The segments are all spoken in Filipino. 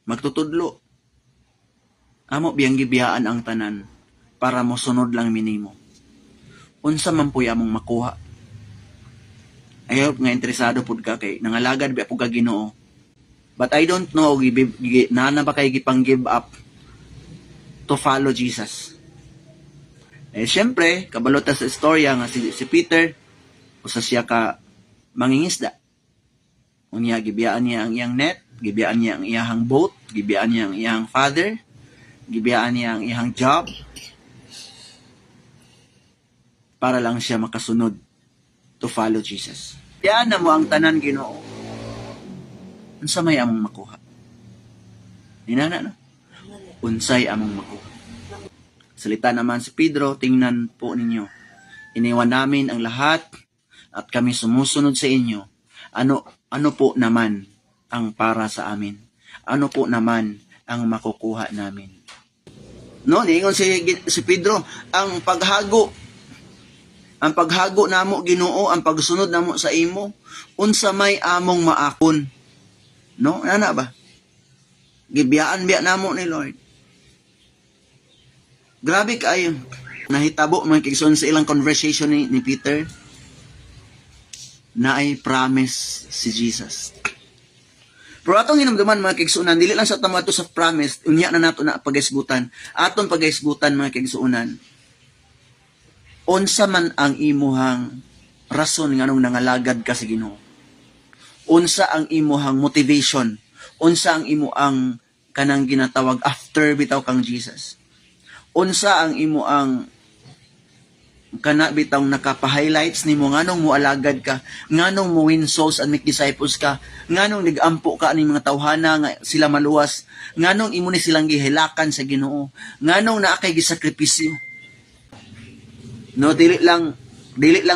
magtutudlo. Amo biyang gibiyaan ang tanan para mo sunod lang minimo. Unsa man puy among makuha. I hope nga interesado pud ka kay nangalagad ba pud ka Ginoo. But I don't know na ba kay gipang give up to follow Jesus. Syempre, kabalot sa istorya nga si Peter usa siya ka mangingisda. Unya gibiyaan niya ang iyang net, gibiyaan niya ang iyang boat, gibiyaan niya ang iyang father, gibiyaan niya ang iyang job para lang siya makasunod to follow Jesus. Yan na mo ang tanan Ginoo. Unsa may among makuha? Inana no? Unsay among makuha? Salita naman si Pedro, tingnan po ninyo. Iniwan namin ang lahat at kami sumusunod sa inyo. Ano po naman ang para sa amin? Ano po naman ang makukuha namin? No, niingon si Pedro, ang paghago namo Ginoo, ang pagsunod namo sa imo, unsa may among maakon. No, ana ba? Gibiyaan biya namo ni Lord. Grabe kayo. Nahitabo mga kigsoon sa ilang conversation ni Peter na ay promise si Jesus. Pero atong hinumduman mga kigsuunan, dili lang sa tamato sa promise, unya na nato na pagaisgutan. Aton pagaisgutan mga kigsuunan. Unsa man ang imuhang rason nganong nangalagad ka sa Ginoo? Unsa ang imuhang motivation? Unsa ang imuang kanang ginatawag after bitaw kang Jesus? Unsa ang imuang kana bitaw nakapa-highlights nimo nganong moalagad ka, nganong mo win souls and make disciples ka, nganong nigampo ka aning mga tawhana nga sila maluwas, nganong imo ni silang gihilakan sa Ginoo, nganong naa kay gisakripisyo. No, dili lang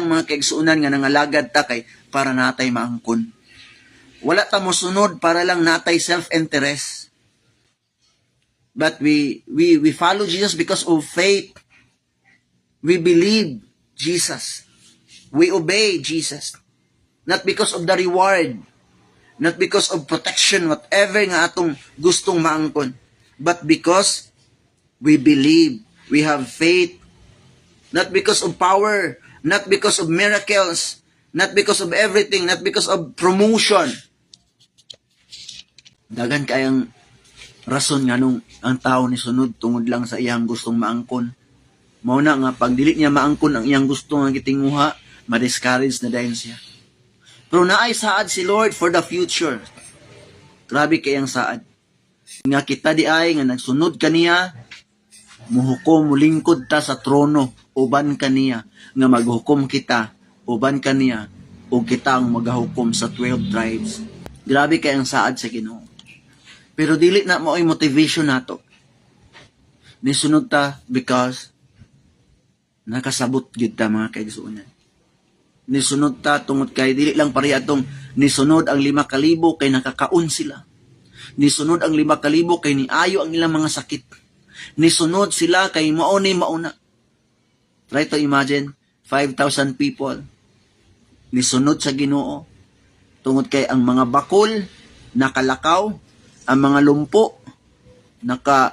mga kaigsuunan nga nangalagad ta kay para natay maangkon. Wala ta mo sunod para lang natay self-interest. But we follow Jesus because of faith. We believe Jesus. We obey Jesus. Not because of the reward. Not because of protection, whatever nga atong gustong maangkon. But because we believe. We have faith. Not because of power. Not because of miracles. Not because of everything. Not because of promotion. Dagan kayang rason nga nung ang tao ni sunod tungod lang sa iyang gustong maangkon. Mao na nga pag dili niya maangkon ang iyang gusto nga gitinguha, ma-discourage na dayon siya. Pero naay saad si Lord for the future. Grabe kayang saad. Nga kita di ay nga nagsunod kaniya, muhukom mulingkod ta sa trono uban kaniya, nga maghukom kita uban kaniya, ug kita ang magahukom sa 12 tribes. Grabe kayang saad sa Ginoo. Pero dili na mo ay motivation nato. Nisunod ta because nakasabot gid ta mga kaigsuonan. Nisunod ta tungod kay dili lang pare atong nisunod ang 5,000 kay nakakaon sila. Nisunod ang 5,000 kay niayo ang ilang mga sakit. Nisunod sila kay mauna. Try to imagine 5,000 people nisunod sa Ginoo tungod kay ang mga bakol nakalakaw, ang mga lumpo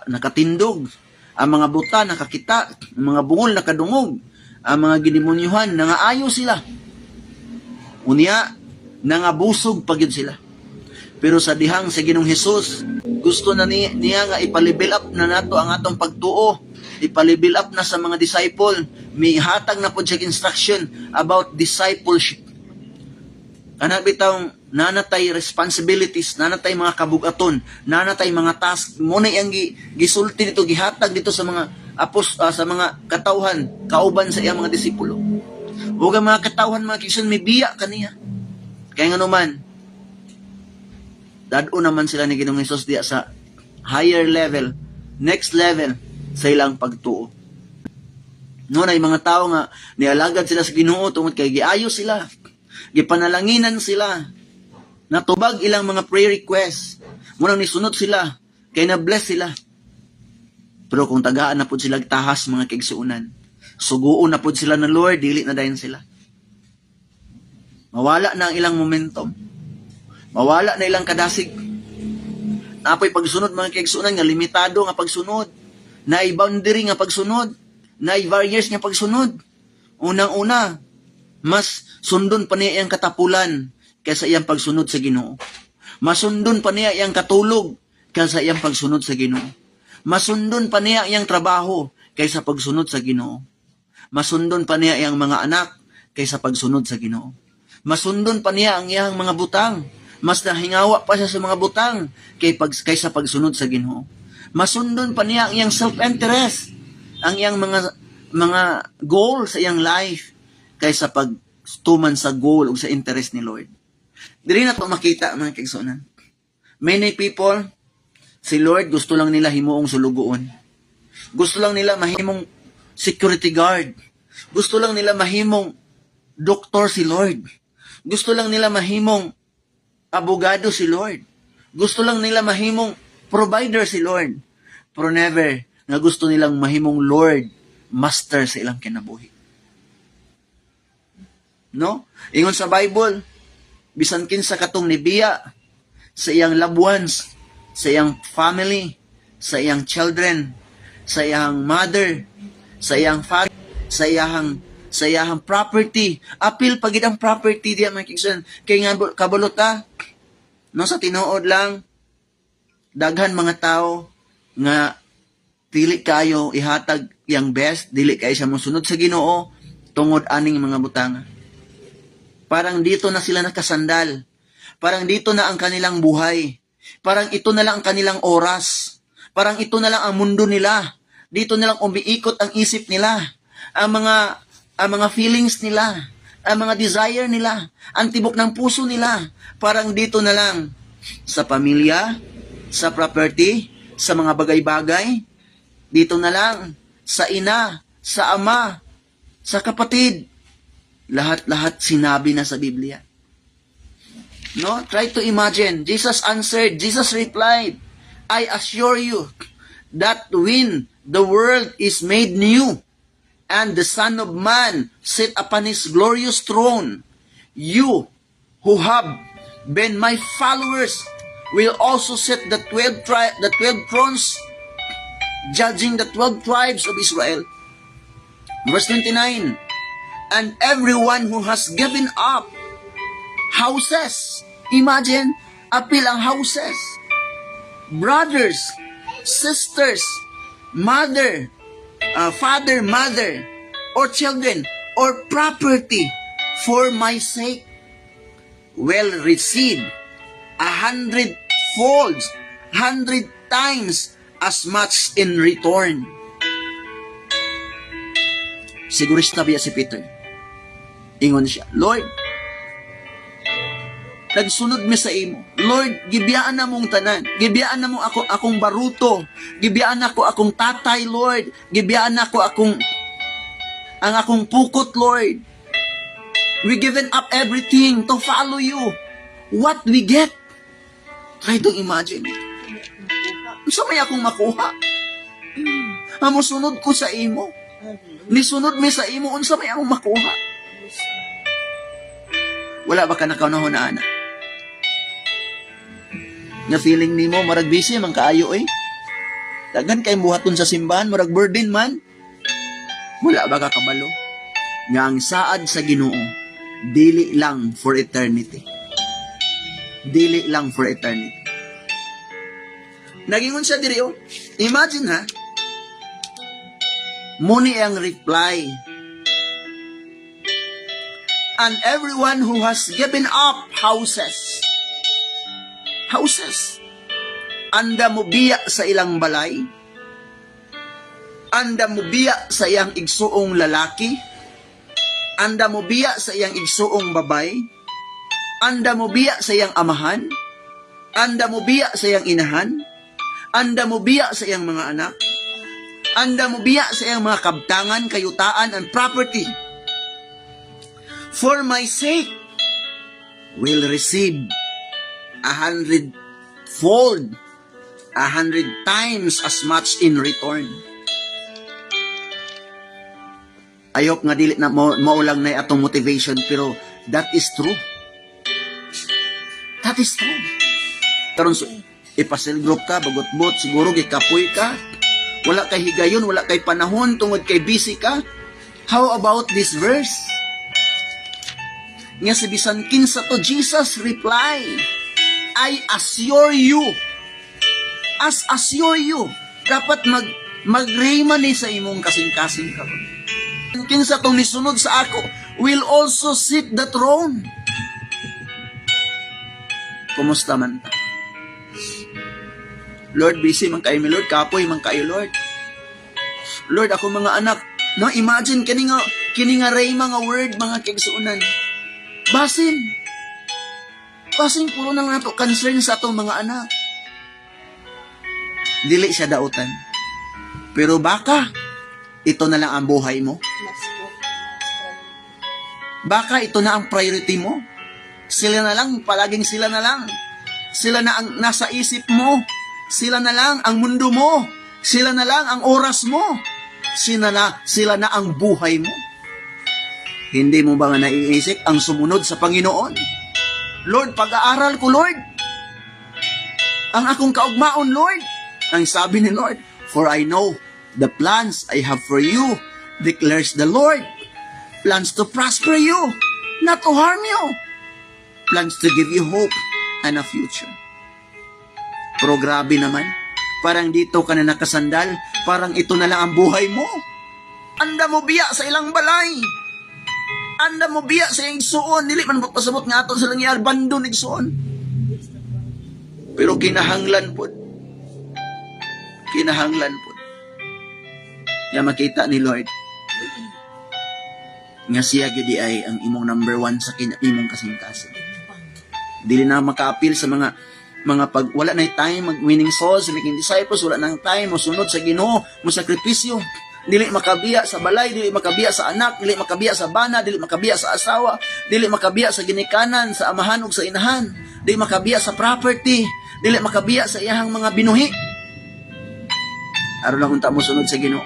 nakatindog, ang mga buta nakakita, ang mga bungol nakadungog, ang mga ginimunyuhan nangaayo sila. Unya nangabusog pagyud sila. Pero sa dihang sa Ginoong Hesus, gusto na niya nga ipalibil up na nato ang atong pagtuo, ipalibil up na sa mga disciple, may hatag na po siya instruction about discipleship. Kana bitang nanatay responsibilities, nanatay mga kabugaton, nanatay mga task, mo na iyang gisulti dito, gihatag dito sa mga sa mga katawhan, kauban sa iyang mga disipulo. Huwag ang mga katawhan, mga kiksun, may biya kaniya. Kaya nga naman, dado naman sila ni Ginoong Hesus diya sa higher level, next level sa ilang pagtuo. No, na yung mga tao nga, nialagad sila sa Ginoo tungod kay giayo sila, gipanalanginan sila, natubag ilang mga prayer requests, munang nisunod sila, kay na-bless sila. Pero kung tagaan na po sila tahas mga kaigsuunan, suguon na po sila ng Lord, dili na dayon sila. Mawala na ang ilang momentum. Mawala na ilang kadasig. Apoy pagsunod mga kaigsunan nga limitado nga pagsunod. Naay boundary nga pagsunod. Naay barriers nga pagsunod. Unang-una, mas sundon pa niya iyang katapulan kaysa iyang pagsunod sa Ginoo. Masundon pa niya iyang katulog kaysa iyang pagsunod sa Ginoo. Masundon pa niya iyang trabaho kaysa pagsunod sa Ginoo. Masundon pa niya iyang mga anak kaysa pagsunod sa Ginoo. Masundon pa niya ang iyang mga butang. Mas nahingawa pa siya sa mga butang kaysa pagsunod sa Ginoo. Masundon pa niya ang iyang self-interest, ang iyang mga goal sa iyang life kaysa pagtuman sa goal o sa interest ni Lord. Dili na to makita mga kaigsunan. Many people, si Lord gusto lang nila himuong sulugoon. Gusto lang nila mahimong security guard. Gusto lang nila mahimong doktor si Lord. Gusto lang nila mahimong abogado si Lord. Gusto lang nila mahimong provider si Lord. Pero never nga gusto nilang mahimong Lord, master sa ilang kinabuhi. No? Ingon sa Bible, bisan kinsa katong nibiya sa iyang loved ones, sa iyang family, sa iyang children, sa iyang mother, sa iyang father, sa iyang property. Apil pagid ang property diya mga kigsunan. Kay nga kabalota, no, sa tinuod lang, daghan mga tao nga dili kayo ihatag yang best, dili kayo siya mosunod sa Ginoo tungod aning mga butanga. Parang dito na sila nakasandal. Parang dito na ang kanilang buhay. Parang ito na lang ang kanilang oras. Parang ito na lang ang mundo nila. Dito na lang umiikot ang isip nila. Ang mga feelings nila, ang mga desire nila, ang tibok ng puso nila. Parang dito na lang sa pamilya, sa property, sa mga bagay-bagay. Dito na lang sa ina, sa ama, sa kapatid. Lahat-lahat sinabi na sa Biblia. No? Try to imagine. Jesus answered, Jesus replied, I assure you that when the world is made new and the Son of Man sit upon his glorious throne, you who have been my followers will also set the 12 thrones, judging the 12 tribes of Israel. Verse 29, and everyone who has given up houses, imagine, apil ang houses, brothers, sisters, father, mother, or children, or property for my sake, will receive 100-fold, 100 times as much in return. Sigurista biya si Peter. Ingon siya, Lord, nagsunod mi sa imo. Lord, gibiyaan na mong tanan. Gibiyaan na mo akong baruto. Gibiyaan ako akong tatay, Lord. Gibiyaan ako ang akong pukot, Lord. We given up everything to follow you. What we get? Try to imagine. Unsa may akong makuha? Amusunod ko sa imo. Nisunod mi sa imo, unsa may akong makuha? Wala ba ka nakaunahon na? Nga feeling nimo marag busy man kaayo Daghan kay buhaton sa simbahan, marag burden man. Wala ba ka kabalo? Nga ang saad sa Ginoo dili lang for eternity. Dili lang for eternity. Nagingon siya diri Imagine ha. Muni ang reply. And everyone who has given up houses, anda mo biya sa ilang balay, anda mo biya sa iyang igsuong lalaki, anda mo biya sa iyang igsuong babay, anda mo biya sa iyang amahan, anda mo biya sa iyang inahan, anda mo biya sa iyang mga anak, anda mo biya sa iyang mga kabtangan, kayutaan, and property, for my sake, will receive 100-fold, 100 times as much in return. Ayok nga dili na maulang na atong motivation, pero that is true. That is true. Karon ipasel group ka, bagot-bot, siguro gikapoy ka. Wala kay higayon, wala kay panahon, tungod kay busy ka. How about this verse? Nga si bisan kinsa to, Jesus reply, I assure you, assure you, dapat magrayman ni sa imong kasing-kasing karon. Kinsa tong nisunod sa ako, will also sit the throne. Kumusta man ta? Lord, busy man kayo mi Lord, kapoy man kayo Lord. Lord, ako mga anak, no, imagine kini nga ray mga word, mga kaigsuunan. Basin puro nang nato concern sa atong mga anak. Dili siya dautan. Pero baka ito na lang ang buhay mo. Baka ito na ang priority mo. Sila na lang, palaging sila na lang. Sila na ang nasa isip mo. Sila na lang ang mundo mo. Sila na lang ang oras mo. Sila na ang buhay mo. Hindi mo ba nga naiisip ang sumunod sa Panginoon? Lord, pag-aaral ko, Lord. Ang akong kaugmaon, Lord. Ang sabi ni Lord, for I know the plans I have for you, declares the Lord. Plans to prosper you, not to harm you. Plans to give you hope and a future. Pero grabe naman, parang dito ka na nakasandal, parang ito na lang ang buhay mo. Anda mo biya sa ilang balay. Anda mo biya sa iyong igsuon. Dili man magpasabot nga aton sa langyar, bandon igsuon. Pero kinahanglan po. Kinahanglan po. Kaya makita ni Lord, nga siya gudi ay ang imong number 1 sa imong kasing-kasing. Dili na maka-appeal sa mga pag wala na time mag-winning souls, making disciples, wala nang time mo sunod sa Ginoo, mo sakripisyo. Dili makabiya sa balay, dili makabiya sa anak, dili makabiya sa bana, dili makabiya sa asawa, dili makabiya sa ginikanan, sa amahan ug sa inahan, dili makabiya sa property, dili makabiya sa iyahang mga binuhi. Aron lang unta mo sunod sa Ginoo.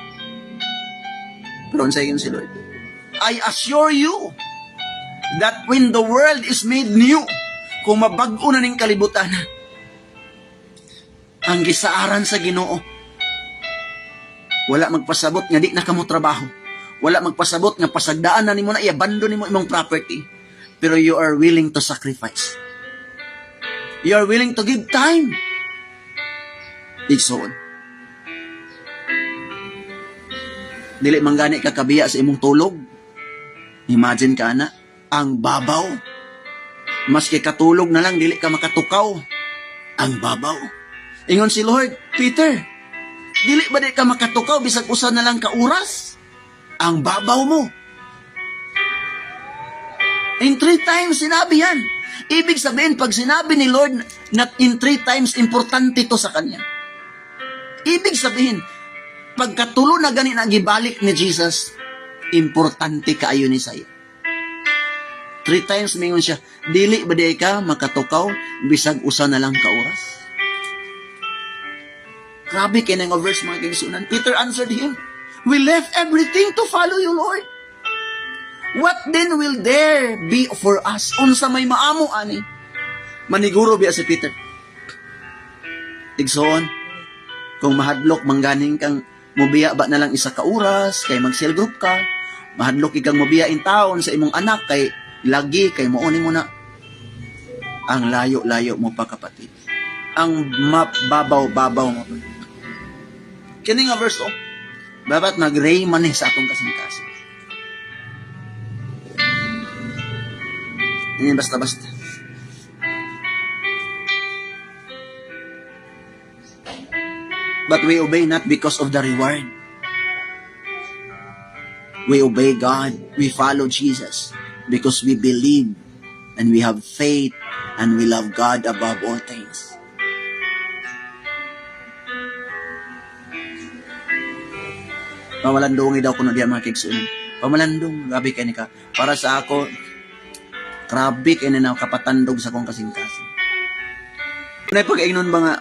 Pero unsay si Lord? I assure you that when the world is made new, kung mabag-o na ning kalibutan, ang gisaaran sa Ginoo, wala magpasabot nga di na kamo trabaho. Wala magpasabot nga pasagdaan na nimo na i-abandon nimo imong property. Pero you are willing to sacrifice. You are willing to give time. Igsoon. Dili manggani ka kabiya sa imong tulog. Imagine ka na, ang babaw. Maski katulog na lang, dili ka makatukaw. Ang babaw. Ingon si Lord, Peter, dili ba di ka makatukaw bisag usa na lang ka oras? Ang babaw mo. In 3 times sinabi yan. Ibig sabihin, pag sinabi ni Lord na in 3 times, importante to sa kanya. Ibig sabihin, pagkatulo na gani na gibalik ni Jesus, importante kaayo ni saya. 3 times mingon siya, dili ba di ka makatukaw bisag usa na lang ka oras? Grabe kaya nga verse mga kaigsunan. Peter answered him, we left everything to follow you, Lord. What then will there be for us? Unsa may maamo ani? Maniguro biya si Peter. Igsoon, kung mahadlok mangganing kang mubiya ba na lang isa ka oras, kay mag-cell group ka, mahadlok ikang mubiya in taon sa imong anak, kay lagi, kay mauni mo na. Ang layo-layo mo pa kapatid. Ang babaw-babaw mo pa. Kini nga verse dapat mag-ray man sa atong kasing-kasing. Hindi basta-basta. But we obey not because of the reward. We obey God. We follow Jesus because we believe and we have faith and we love God above all things. Pamalandong daw kuno diya mga kaigsunan. Pamalandong, grabe kay ni ka. Para sa ako, grabe kay na kapatandog sa kong kasing-kasing. Kunay pag-ingnon ba nga,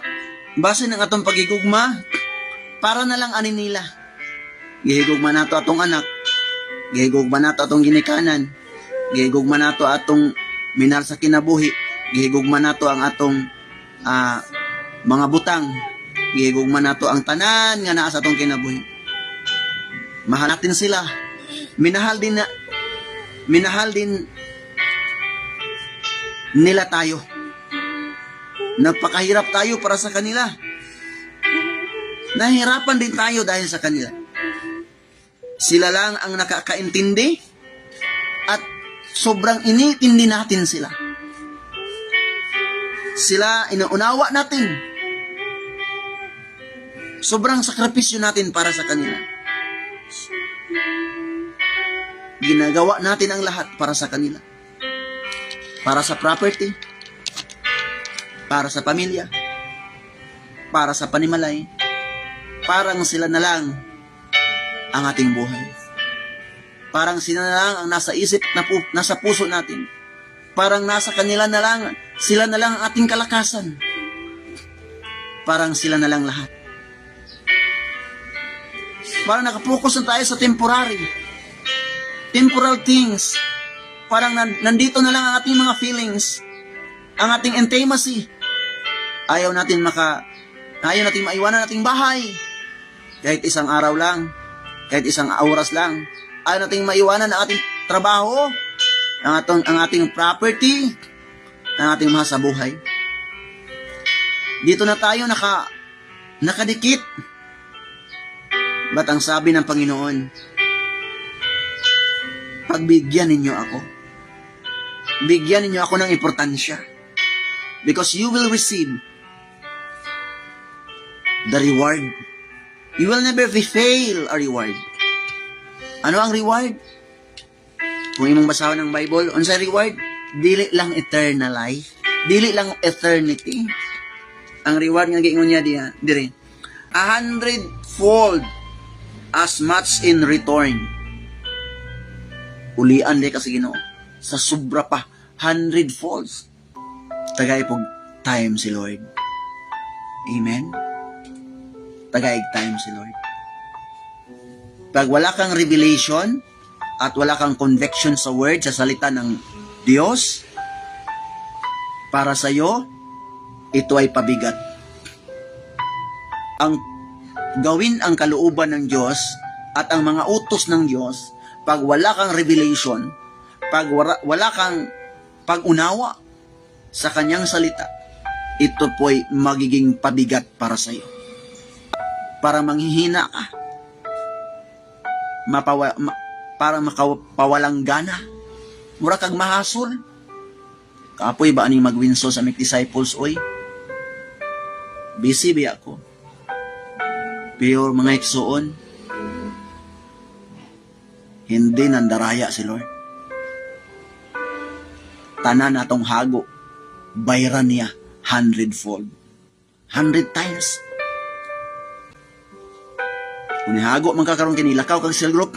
base ng atong pagigugma, para na lang ani nila. Gihigugma nato atong anak, gihigugma nato atong ginikanan, gihigugma nato atong minar sa kinabuhi, gihigugma nato ang atong mga butang, gihigugma nato ang tanan nga naa sa atong kinabuhi. Mahal natin sila. Minahal din nila tayo. Nagpakahirap tayo para sa kanila. Nahihirapan din tayo dahil sa kanila. Sila lang ang nakakaintindi at sobrang inintindi natin sila. Sila inuunawa natin. Sobrang sakripisyo natin para sa kanila. Ginagawa natin ang lahat para sa kanila. Para sa property, para sa pamilya, para sa panimalay. Parang sila na lang ang ating buhay. Parang sila na lang ang nasa isip, nasa puso natin. Parang nasa kanila na lang, sila na lang ang ating kalakasan. Parang sila na lang lahat. Parang nakapokus na tayo sa temporary. Temporal things. Parang nandito na lang ang ating mga feelings. Ang ating intimacy. Ayaw natin maiwanan ating bahay. Kahit isang araw lang. Kahit isang oras lang. Ayaw nating maiwanan ang ating trabaho. Ang ating property. Ang ating mahal sa buhay. Dito na tayo nakadikit. Ba't ang sabi ng Panginoon, pagbigyan ninyo ako. Bigyan ninyo ako ng importansya. Because you will receive the reward. You will never fail a reward. Ano ang reward? Kung imong basahan ng Bible, unsay reward? Dili lang eternal life. Dili lang eternity. Ang reward nga giingon niya dire. 100-fold as much in return. Ulian di kasi Ginoo. Sa sobra pa, 100-folds. Tagay pog time si Lord. Amen? Tagay time si Lord. Pag wala kang revelation at wala kang conviction sa word, sa salita ng Diyos, para sa iyo, ito ay pabigat. Ang gawin ang kalooban ng Diyos at ang mga utos ng Diyos, pag wala kang revelation, pag wala kang pag-unawa sa kanyang salita, ito po'y magiging pabigat para sa iyo. Para manghihina ka. Para makapawalang gana. Mura kag mahasol. Kapoy ba aning magwinso sa mga disciples, oy? Busy ba ako? Pero mga iksoon, hindi nandaraya si Lord. Tanan atong hago, bayran niya 100-fold. 100 times. Kung hago man kakaroon kinilakaw kang cell group,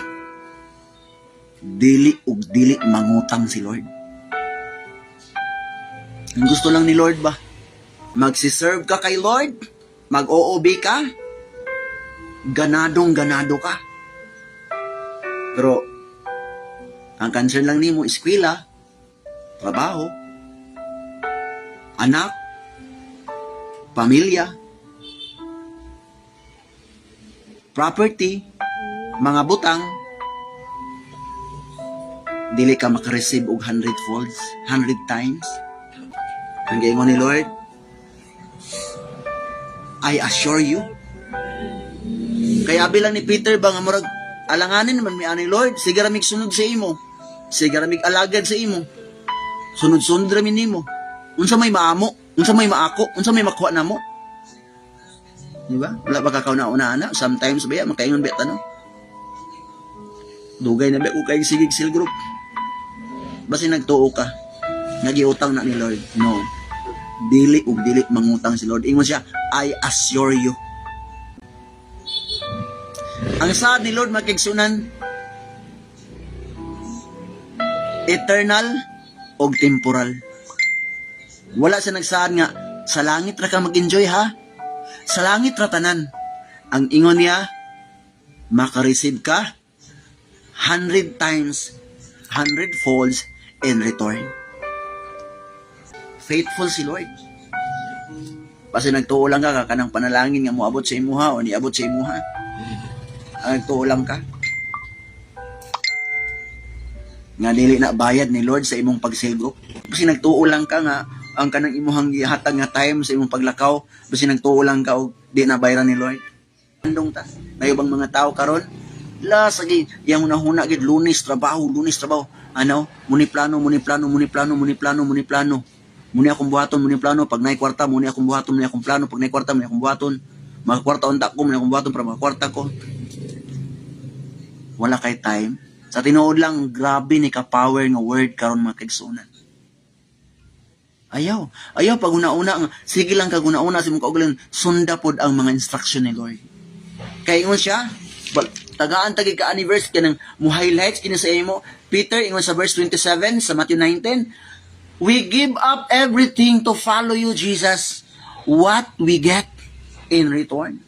dili mangutang si Lord. Ang gusto lang ni Lord ba? Magsiserve ka kay Lord, mag-OOB ka, ganadong-ganado ka. Pero, ang concern lang nimo, eskwela, trabaho, anak, pamilya, property, mga butang, dili ka makareceive og 100-folds, 100 times. Ang gayon ni Lord, I assure you. Kaya bilang ni Peter ba nga murag alanganin naman mi ani Lord, sige ra mig sunod sa imo. Sige ra mig alagad sa imo. Sunod-sunod ra mi nimo. Unsa may maamo, unsa may maako, unsa may makuha namo. Di ba? Wala ba kakauna-una sometimes ba makaingon bet ano? Dugay na ba ko kay sigig sil group. Basi nagtuo ka. Nagiutang na ni Lord. No. Dili mangutang si Lord. Ingon siya, I assure you. Ang saad ni Lord makigsunan, eternal o temporal. Wala siya nagsaad nga, sa langit ra ka mag-enjoy ha? Sa langit ra tanan. Ang ingon niya, makareceive ka 100 times, 100 folds in return. Faithful si Lord. Basta nagtuo lang ka kanang panalangin nga moabot sa imuha o niabot sa imuha. Nagtuo lang ka. Nga dili na bayad ni Lord sa imong pagsilgop. Basta nagtuo lang ka nga ang kanang imuhang gihatag nga time sa imong paglakaw, basta nagtuo lang ka og di na bayaran ni Lord. Andong ta. May bang mga tao karon? La sagi yang hunahuna gid lunes trabaho. Ano? Muni plano. Muni akong buhaton, muni plano pag nay kwarta, muni akong buhaton, muni akong plano pag nay kwarta, muni akong buhaton. Mga kwarta unta ko, muni akong buhaton para mga kwarta ko. Wala kay time. Sa tinuod lang, grabe ni ka-power nga word karon mga kaigsunan. Ayaw pag una-una, sige lang kag una-una si mong kaugalan, sunda pod ang mga instruction ni Lord. Kay ingon siya, tagaan tagi ka anniversary kanang mo highlights kini sa imo. Peter ingon sa verse 27 sa Matthew 19, we give up everything to follow you, Jesus. What we get in return?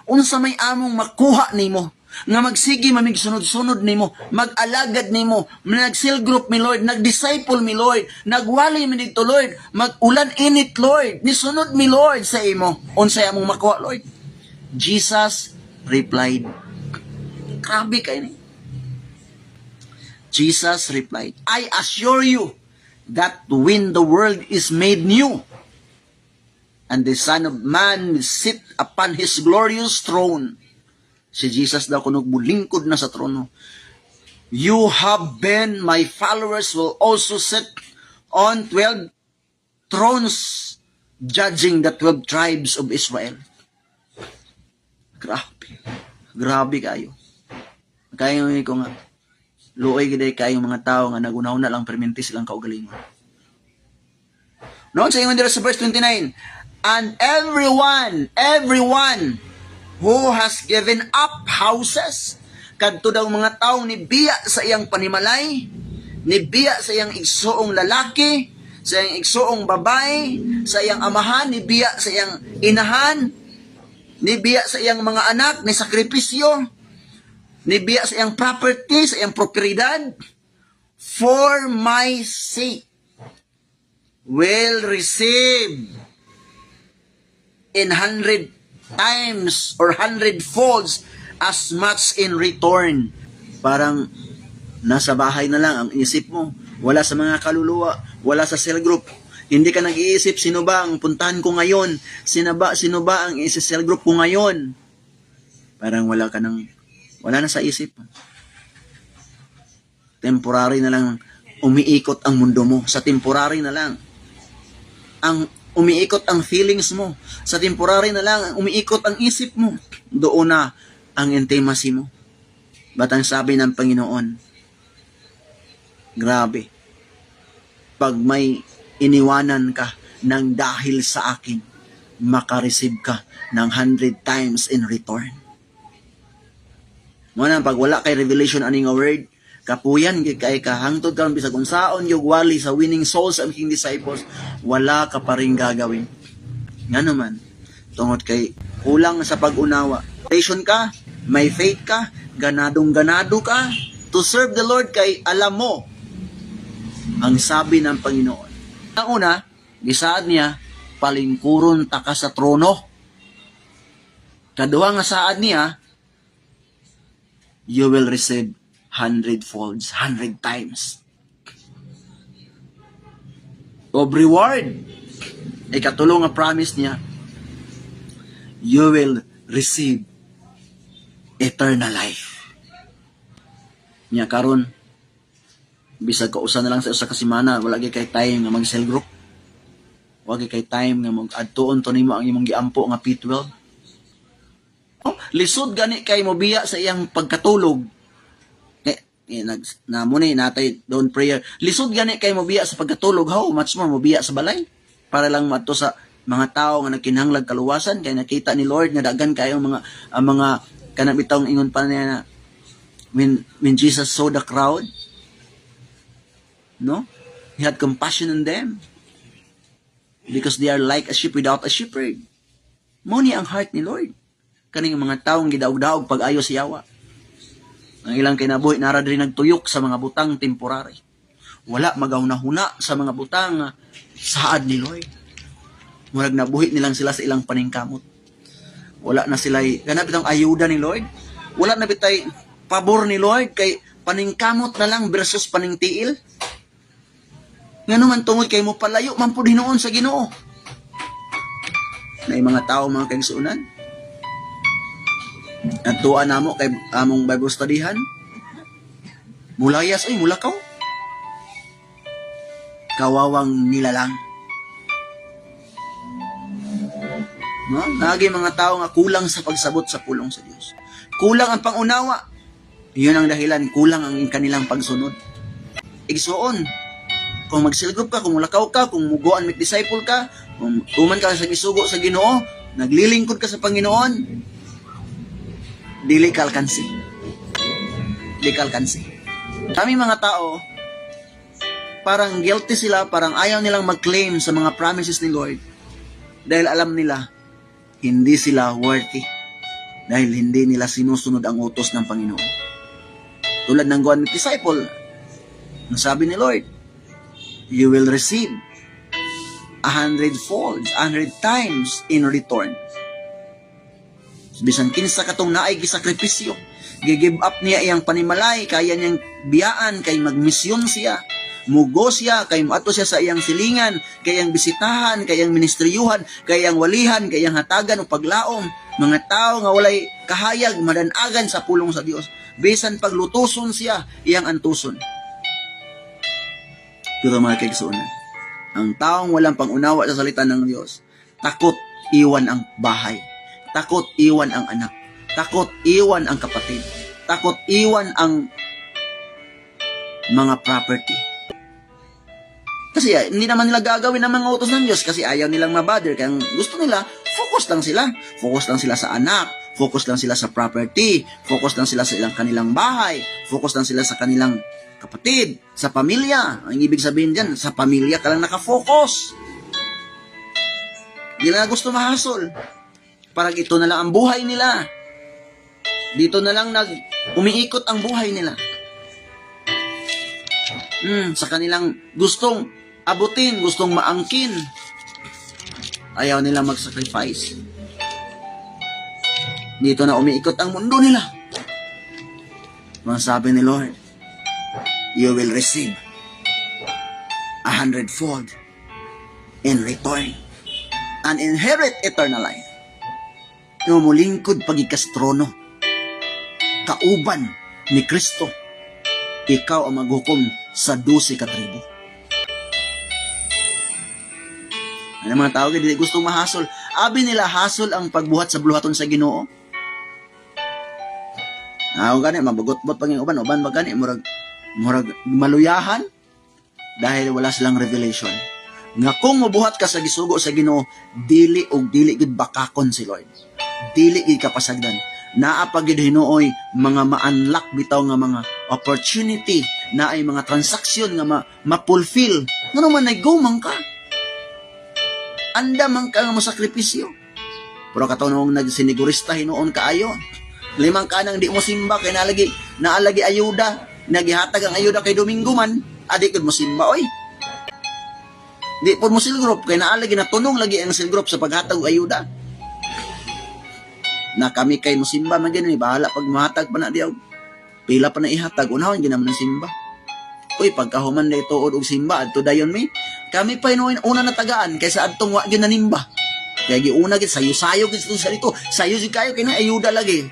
Unsa may among makuha nimo nga magsigi mamigsunod-sunod nimo, mag-alagad nimo, nag-cell group mi Lord, nag-disciple mi Lord, nagwali mi dito Lord, mag-ulan init Lord, nisunod mi Lord sa imo. Unsay among makuha Lord? Jesus replied. Grabe kay ni. Jesus replied, I assure you that when the world is made new, and the Son of Man will sit upon His glorious throne, si Jesus daw kunog bulingkod na sa trono, you have been, my followers will also sit on 12 thrones, judging the 12 tribes of Israel. Grabe kayo. Kaya ko nga, luoy gid kayong mga tao nga nagunaw na lang perminti silang kaugalingon. Noon sa ingon dira sa verse 29, and everyone who has given up houses, kadto daw mga taong nibiya sa iyang panimalay, nibiya sa iyang igsuong lalaki, sa iyang igsuong babae, sa iyang amahan, nibiya sa iyang inahan, nibiya sa iyang mga anak, ni sakripisyo, nibiya sa iyang property, sa iyang propriedad, for my sake, will receive in 100 times or 100 folds as much in return. Parang nasa bahay na lang ang isip mo. Wala sa mga kaluluwa, wala sa cell group. Hindi ka nag-iisip, sino ba ang puntahan ko ngayon? Sino ba ang cell group ko ngayon? Parang wala na sa isip. Temporary na lang umiikot ang mundo mo. Sa temporary na lang ang umiikot ang feelings mo. Sa temporary na lang ang umiikot ang isip mo. Doon na ang intimacy mo. Ba't ang sabi ng Panginoon? Grabe. Pag may iniwanan ka ng dahil sa akin, makareceive ka ng 100 times in return. Muna, pag wala kay revelation aning nga word, kapuyan kay kahangtod karon bisag unsaon yung wali sa winning souls ang king disciples, wala ka pa ring gagawin. Nga naman, tungod kay kulang sa pag-unawa. Revelation ka, may faith ka, ganadong-ganado ka to serve the Lord kay alam mo ang sabi ng Panginoon. Ang una, gisaad niya, palingkuron ta ka sa trono. Kaduha nga saad niya, you will receive 100 folds, 100 times of reward. Ikatulong nga promise niya, you will receive eternal life. Nya karon, bisag kausa na lang sa usa ka semana, wala gyud kay time nga mag-cell group. Wala gyud kay time nga mag-adtuon to nimo ang imong giampo nga P12. Oh, lisod gani kay mobiya sa iyang pagkatulog. Namuni natay doon prayer. Lisod gani kay mobiya sa pagkatulog, how much more mobiya sa balay para lang mato sa mga tao nga nagkinahanglag kaluwasan kay nakita ni Lord nga daghan kayo mga kanang bitong ingon pa niya na when Jesus saw the crowd, no, He had compassion on them because they are like a sheep without a shepherd. Muni ang heart ni Lord kaning mga taong gidaog-daog pag-ayo sa yawa. Ang ilang kinabuhi nara diri nagtuyok sa mga butang temporary. Wala magaw-huna sa mga butang saad ni Lord. Murag nabuhi nilang sila sa ilang paningkamot. Wala na sila, ganap itong ayuda ni Lord. Wala na bitay pabor ni Lord kay paningkamot na lang versus paningtiil. Nga naman tungod kay mo palayo, man po Hinoon sa Ginoo. Na mga tao, mga kaigsuunan. At tuwa na mo kay among Bible studyhan. Mulayas, ay mulakaw. Kawawang nilalang. No? Nagi mga tao nga kulang sa pagsabot sa pulong sa Dios. Kulang ang pangunawa. Iyon ang dahilan, kulang ang kanilang pagsunod. Igsuon, kung magsilgop ka, kung mulakaw ka, kung muguan make disciple ka, kung tuman ka sa gisugo sa Ginoo, naglilingkod ka sa Panginoon, dili ka alkansi. Dili ka alkansi. Kami mga tao, parang guilty sila, parang ayaw nilang mag-claim sa mga promises ni Lord dahil alam nila hindi sila worthy dahil hindi nila sinusunod ang utos ng Panginoon. Tulad ng Go and Make Disciple, ang sabi ni Lord, you will receive 100-fold, 100 times in return. Bisan kinsa katong naay gisakripisyo, gi-give up niya iyang panimalay, kaya niyang biyaan, kay magmisyon siya, mugo siya, kay maato siya sa iyang silingan, kay iyang bisitahan, kay iyang ministriyuhan, kay iyang walihan, kay iyang hatagan o paglaom. Mga tao nga walay kahayag, madanagan sa pulong sa Dios. Bisan paglutuson siya, iyang antuson. Pero mga kaigsuunan, ang taong walang pangunawa sa salita ng Diyos, takot iwan ang bahay, takot iwan ang anak, takot iwan ang kapatid, takot iwan ang mga property. Kasi hindi naman nila gagawin ang mga utos ng Diyos kasi ayaw nilang mabother. Kaya gusto nila, focus lang sila. Focus lang sila sa anak, focus lang sila sa property, focus lang sila sa ilang kanilang bahay, focus lang sila sa kanilang kapatid, sa pamilya. Ang ibig sabihin dyan, sa pamilya ka lang nakafocus. Hindi na gusto mahasol. Parang ito na lang ang buhay nila. Dito na lang umiikot ang buhay nila. Sa kanilang gustong abutin, gustong maangkin. Ayaw nila mag-sacrifice. Dito na umiikot ang mundo nila. Mga sabi ni Lord, you will receive 100-fold in return and inherit eternal life. Yung mulingkod pagikastrono, kauban ni Kristo, ikaw ang maghukom sa 12 katribo. Ano mga tao, hindi gusto mahasol. Abi nila hasol ang pagbuhat sa buluhaton sa Ginoo. Gani, mabagot-bot pang yung uban magani, murag maluyahan dahil wala silang revelation. Nga kung mabuhat ka sa gisugo sa Ginoo, dili gid bakakon si Lord. Dili gid kapasagdan. Naapagid Hinooy mga ma-unlock bitaw nga mga opportunity, na ay mga transaksyon nga ma-fulfill. Nga naman ay go man ka. Anda man ka nga masakripisyo. Pero katunong nagsinigurista Hinoon kaayo. Limang ka nang di mo simba kay naalagi ayuda, nagihatag ang ayuda kay Domingo man, adi kud mo simba oy. Di po mo silgrop kay naalagi na tunong lagi ang silgrop sa paghatag og ayuda. Na kami kay musimba man gani bahala pag mahatag pa na diaw. Pila pa na ihatag unahon ginaman ng simba. Uy pagkahuman day tuod og simba adto dayon mi. Kami pa inuin una na tagaan kaysa adtong wa gyud nanimba. Kaya giuna gid sayo-sayo gid sa dito. Sayo gid kayo kay na ayuda lagi.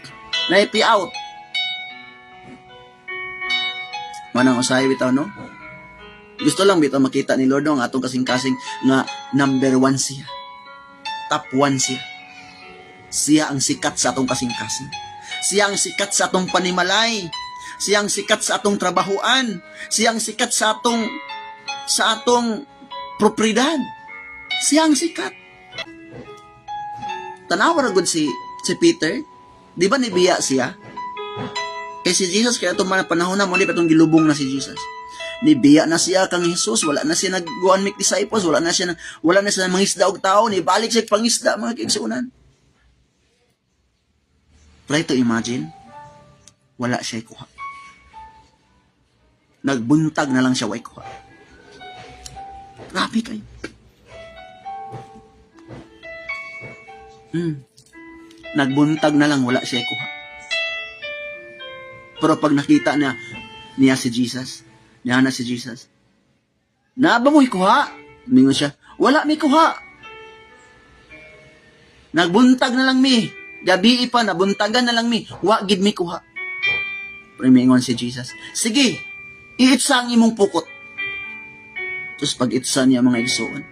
Na pay out. Manang usahay bitaw no? Gusto lang bitaw makita ni Lord ang atong kasing-kasing nga number 1 siya. Top 1 siya. Siya ang sikat sa atong kasing-kasing. Siya ang sikat sa atong panimalay. Siya ang sikat sa atong trabahuan. Siya ang sikat sa atong propriedad. Siya ang sikat. Tanawa ra gud si Peter. Di ba nibiya siya? Kay si Jesus kaya itong mga panahon na mo, di pa itong gilubong na si Jesus. Nibiya na siya kang Jesus, wala na siya nag-go and make disciples, wala na siya mangisda og tao, nibalik siya pangisda, mga kaigsuunan. Try to imagine, wala siya ikuha. Nagbuntag na lang siya wa ikuha. Grabe kayo. Nagbuntag na lang, wala siya kuha. Pero pag nakita niya si Jesus, na ba mo'y kuha? Mingon siya, wala may kuha. Nagbuntag na lang mi. Gabi pa, nabuntagan na lang mi. Wa gid mi kuha. Pero mingon si Jesus, sige, iitsa ang imong pukot. Tapos pag itsa niya mga igsoon,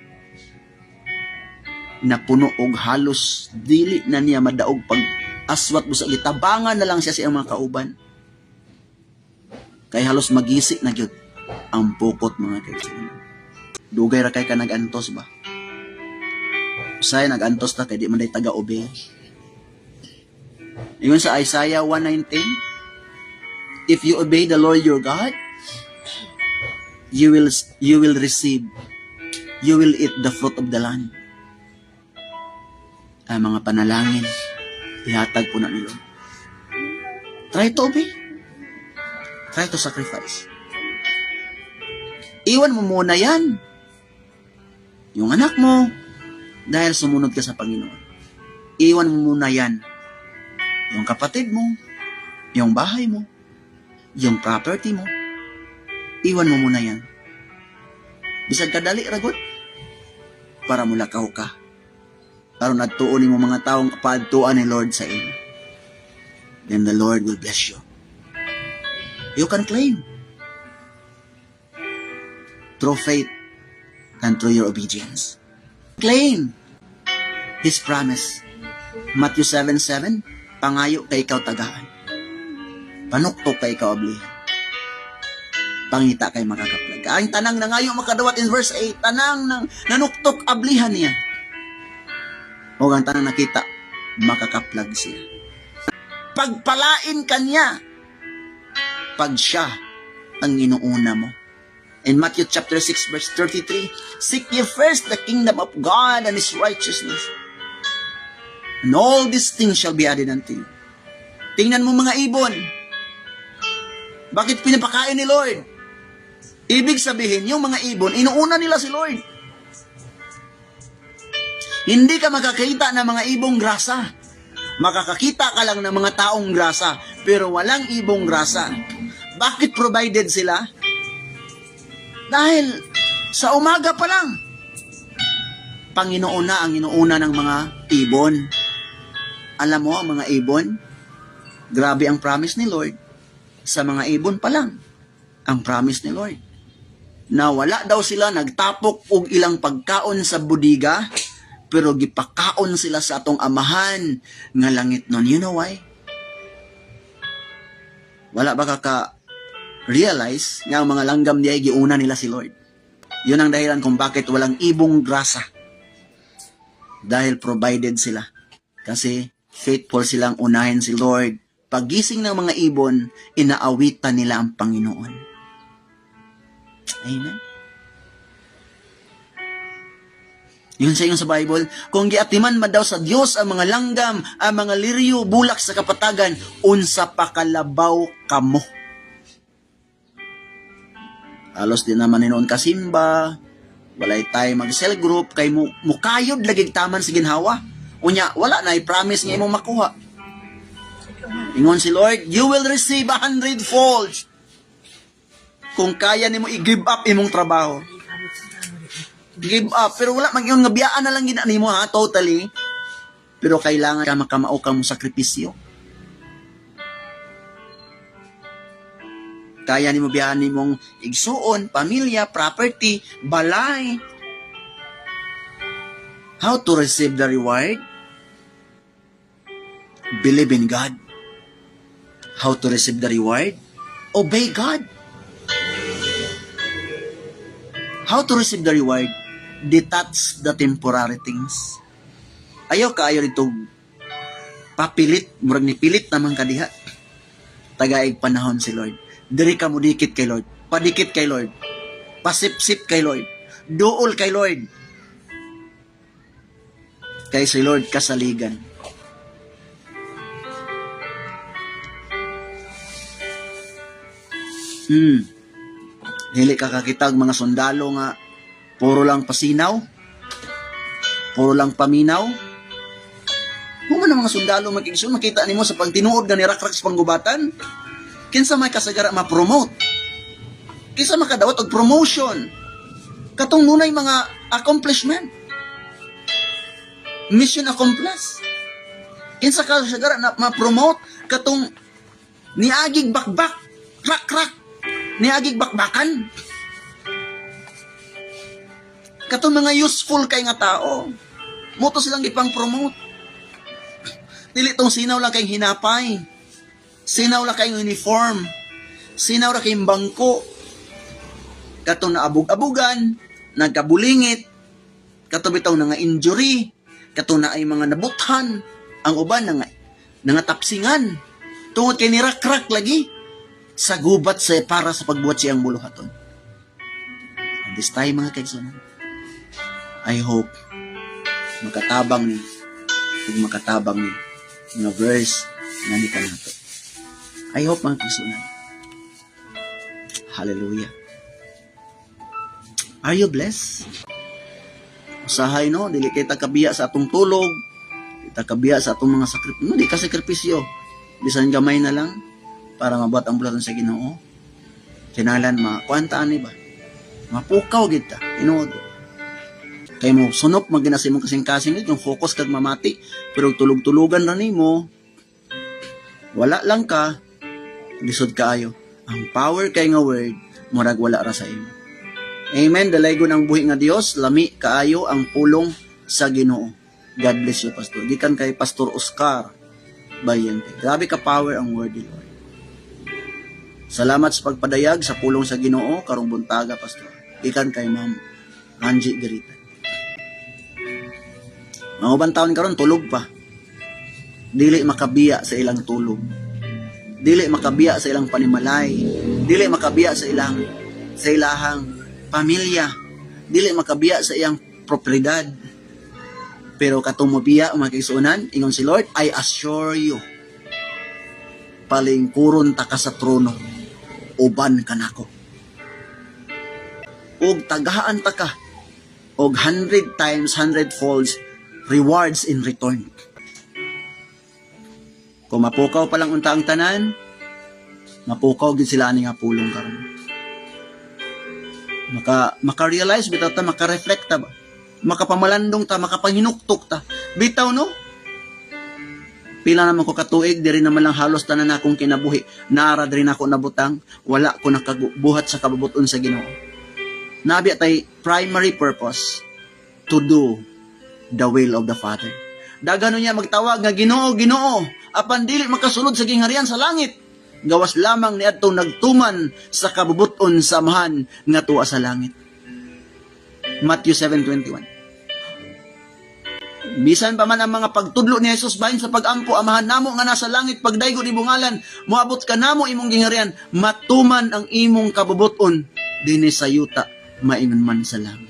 napuno og halos dili na niya madaog pag aswat mo sa gitabangan na lang siya sa iyang mga kauban. Kay halos magisi na gyud ang pukot mga kaibigan. Dugay ra kay ka nagantos ba? Usay nagantos ta kay di man day taga-obey. Ingon sa Isaiah 1:19, if you obey the Lord your God, you will eat the fruit of the land. Ang mga panalangin, ihatag po na ni Lord. Try to obey. Try to sacrifice. Iwan mo muna yan. Yung anak mo, dahil sumunod ka sa Panginoon. Iwan mo muna yan. Yung kapatid mo, yung bahay mo, yung property mo, iwan mo muna yan. Bisag kadali, ragot, para mulakaw ka. Karon adtuon mo mga taong paadtuan ni Lord sa inyo. Then the Lord will bless you. You can claim through faith and through your obedience. Claim His promise. Matthew 7:7, pangayo kay ikaw tagaan. Panuktok kay ikaw ablihan. Pangita kay makakaplag. Ang tanang nangayo makadawat in verse 8, tanang nang nanuktok ablihan niya. O ang tanang nakita, makakaplag siya. Pagpalain kanya pag siya ang inuuna mo. In Matthew chapter 6 verse 33, seek ye first the kingdom of God and His righteousness, and all these things shall be added unto you. Tingnan mo mga ibon. Bakit pinapakain ni Lord? Ibig sabihin, yung mga ibon, inuuna nila si Lord. Hindi ka makakita ng mga ibong grasa. Makakakita ka lang ng mga taong grasa, pero walang ibong grasa. Bakit provided sila? Dahil sa umaga pa lang, Panginoon na ang inuuna ng mga ibon. Alam mo, ang mga ibon, grabe ang promise ni Lord. Sa mga ibon pa lang, ang promise ni Lord. Na wala daw sila nagtapok og ilang pagkaon sa budiga, pero gipakaon sila sa atong amahan nga langit nun. You know why? Wala ba realize nga ang mga langgam niya giuna nila si Lord. Yun ang dahilan kung bakit walang ibong grasa. Dahil provided sila. Kasi faithful silang unahin si Lord. Pagising ng mga ibon, inaawitan nila ang Panginoon. Amen. Yun sa inyo sa Bible, kung giatiman man daw sa Dios ang mga langgam, ang mga liryo, bulak sa kapatagan, unsa pa kalabaw kamo. Alos din naman noon kasimba, walay tayo mag-cell group, kay mukayod lagig taman sa ginhawa. Unya, wala na, i-promise nga imong makuha. Ingon si Lord, you will receive 100-fold. Kung kaya nimo i-give up imong trabaho. Give up, pero wala magyong nga biyaan na lang ginani mo ha, totally. Pero kailangan ka makamao ka mo sakripisyo. Kaya nimo biyaan nimong igsuon, pamilya, property, balay. How to receive the reward? Believe in God. How to receive the reward? Obey God. How to receive the reward? Detach the temporary things. Ayaw dito papilit, murag ni pilit naman kadiha. Tagaig panahon si Lord. Diri ka mo dikit kay Lord. Padikit kay Lord. Pasipsip kay Lord. Duol kay Lord. Kay si Lord kasaligan. Dili ka kakitag mga sundalo nga puro lang pasinaw, puro lang paminaw, Human ang mga sundalo magigsoon, makita nimo sa pagtinuod nga ni rakrak sa panggubatan, kinsa may kasagara ma-promote. Kinsa makadawat og promotion. Katong nunay mga accomplishment. Mission accomplished. Kinsa kasagara na ma-promote katong niagig bakbak, krak-krak, niagig bakbakan. Katong mga useful kay nga tao, moto silang ipang-promote. Dili tong sinaw lang kayong hinapay, sinaw lang kayong uniform, sinaw lang kayong bangko, katong naabog-abugan, nagkabulingit, katong bitaw nga injury, katong na ay mga nabuthan, ang uban nga tapsingan, tungod kay nirakrak lagi, sa gubat sa para sa pagbuhat siyang buluhaton. And this time mga kaigsunan, I hope makatabang ni nga verse nga ni kanato. I hope mga kaigsunan. Hallelujah. Are you blessed? Usahay no, dili kay kabiya sa atong tulog, di kabiya sa atong mga sakripisyo, di ka sakripisyo. Bisan gamay na lang para mabuhat ang bulatan sa Ginoo. Kinalan makuantaan ni ba? Mapukaw gid ta, tinuod. Kay mo sunop maginasi mo kasing-kasing yung focus kag mamati, pero tulog-tulugan ra nimo. Wala lang ka, lisod kaayo. Ang power kay nga word, murag wala ra sa imo. Amen. Dalaygon ang buhi nga Dios, lami kaayo ang pulong sa Ginoo. God bless you, Pastor. Gikan kay Pastor Oscar Bayente. Grabe ka power ang word ni Lord. Salamat sa pagpadayag sa pulong sa Ginoo karong buntaga, Pastor. Gikan kay Ma'am Angie Garita. Mga ubang taon karon tulog pa. Dili makabiya sa ilang tulog. Dili makabiya sa ilang panimalay. Dili makabiya sa ilahang pamilya. Dili makabiya sa iyang propriedad. Pero katong mabiya mga kaigsuonan, ingon si Lord, I assure you, palingkuron ta ka sa trono, uban ka nako. Og tagahaan ta ka, og 100 times, 100 folds, rewards in return. Kung mapukaw pa lang unta ang tanan, mapukaw gid sila ani nga pulong karon. Maka-realize bitaw ta, maka-reflect ta ba? Makapamalandong ta, makapanginuktok ta. Bitaw no? Pila naman ko katuig, diri naman lang halos tanan akong kinabuhi. Naara diri na ako nabutang, wala ko nakabuhat sa kabubuton sa Ginoo. Nabi tay primary purpose to do the will of the Father. Dagano niya magtawag nga Ginoo, Ginoo, apan dili makasulod sa gingharian sa langit. Gawas lamang ni adtong nagtuman sa kabubuton sa amahan nga tuwa sa langit. Matthew 7:21. Bisan pa man ang mga pagtudlo ni Jesus bahin sa pag-angko, amahan namo nga nasa langit, pagdaygo ni bungalan, moabot ka namo imong gingharian, matuman ang imong kabubuton dinhi sa yuta, maingon man sa langit.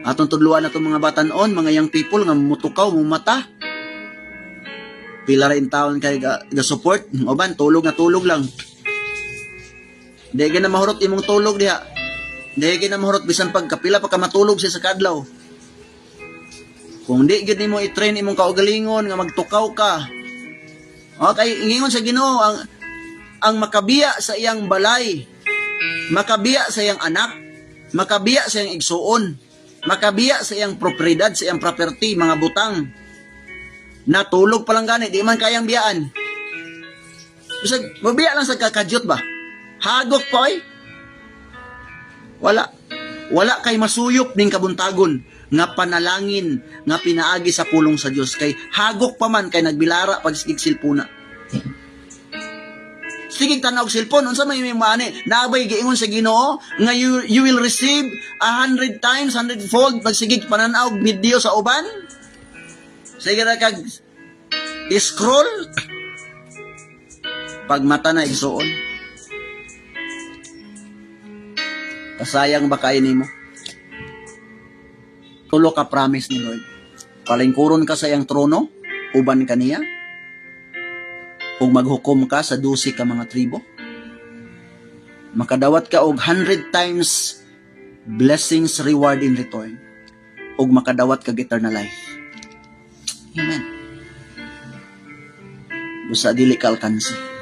Atong tudluan na itong mga batanon, mga young people, nga mutukaw, mumata. Pila rin taon kay ga-support. Oban, tulog na tulog lang. Dahil na mahurot imong tulog diha. Dahil na mahurot, bisan pagkapila pa ka matulog siya sa kadlaw. Kung di gid nimo i-train imong kaugalingon nga magtukaw ka. Okay, ingon sa Ginoo ang makabiya sa iyang balay, makabiya sa iyang anak, makabiya sa iyang igsuon, makabiya sa iyang propriedad, sa iyang property, mga butang. Natulog pa lang gani, di man kayang biyaan. Bisag mabiya lang sa kakadyot ba? Hagok pa oy. Wala kay masuyop ning kabuntagon nga panalangin nga pinaagi sa pulong sa Dios, kay hagok pa man kay nagbilara pag sigig silpuna. Sigig tanaw silpon unsa may mani naabay giingon sa Ginoo nga you will receive 100 times 100-fold pag sigig pananaw video sa uban. Sige ra kag scroll pag mata na igsuon. Kasayang ba kay nimo? Tulo ka promise ni Lord. Palingkuron ka sa iyang trono, uban ka niya. Ug maghukom ka sa 12 ka mga tribo. Makadawat ka og 100 times blessings, reward in return. Ug makadawat ka eternal life. Amen. busa dili ka alkansi.